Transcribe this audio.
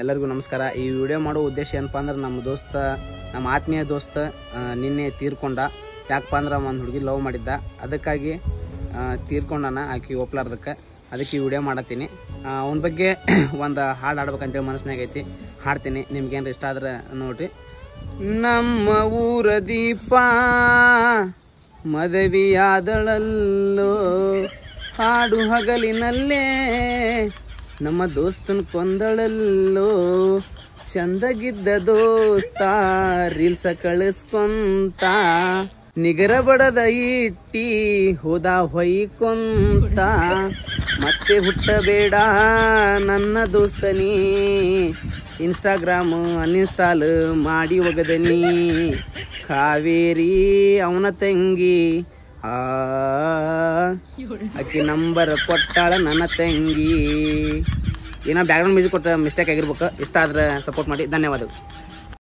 ಎಲ್ಲರಿಗೂ ನಮಸ್ಕಾರ. ಈ ವಿಡಿಯೋ ಮಾಡೋ ಉದ್ದೇಶ ಏನಪ್ಪ ಅಂದ್ರೆ ನಮ್ಮ ಆತ್ಮೀಯ ದೋಸ್ತ ನಿನ್ನೆ ತೀರ್ಕೊಂಡ. ಯಾಕಪ್ಪ ಅಂದ್ರೆ ಒಂದು ಹುಡುಗಿ ಲವ್ ಮಾಡಿದ್ದ, ಅದಕ್ಕಾಗಿ ತೀರ್ಕೊಂಡನ. ಆಕಿ ಒಪ್ಲಾರ್ದಕ್ಕೆ ಅದಕ್ಕೆ ಈ ವಿಡಿಯೋ ಮಾಡತ್ತೀನಿ. ಅವನ ಬಗ್ಗೆ ಒಂದು ಹಾಡು ಹಾಡ್ಬೇಕಂತೇಳಿ ಮನಸ್ಸಿನಾಗ ಐತಿ, ಹಾಡ್ತೀನಿ. ನಿಮ್ಗೇನು ಇಷ್ಟ ಆದ್ರೆ ನೋಡ್ರಿ. ನಮ್ಮ ಊರ ದೀಪ ಮದುವೆಯಾದಳಲ್ಲೋ, ಹಾಡು ಹಗಲಿನಲ್ಲೇ ನಮ್ಮ ದೋಸ್ತನ ಕೊಂದಳಲ್ಲೋ, ಚಂದಗಿದ್ದ ದೋಸ್ತ ರೀಲ್ಸ ಕಳಿಸ್ಕೊಂತ, ನಿಗರ ಬಡದ ಇಟ್ಟಿ ಹೋದ ಹೊಯ್ಕೊಂತ, ಮತ್ತೆ ಹುಟ್ಟಬೇಡ ನನ್ನ ದೋಸ್ತನಿ, ಇನ್ಸ್ಟಾಗ್ರಾಮ್ ಅನ್ಇನ್ಸ್ಟಾಲ್ ಮಾಡಿ ಒಗದನಿ, ಕಾವೇರಿ ಅವನ ತಂಗಿ ಆಕಿ ನಂಬರ್ ಕೊಟ್ಟಾಳ ನನ್ನ ತಂಗಿ. ಏನೋ ಬ್ಯಾಕ್ಗ್ರೌಂಡ್ ಮ್ಯೂಸಿಕ್ ಕೊಟ್ಟ ಮಿಸ್ಟೇಕ್ ಆಗಿರ್ಬೇಕು. ಇಷ್ಟ ಆದ್ರೆ ಸಪೋರ್ಟ್ ಮಾಡಿ. ಧನ್ಯವಾದಗಳು.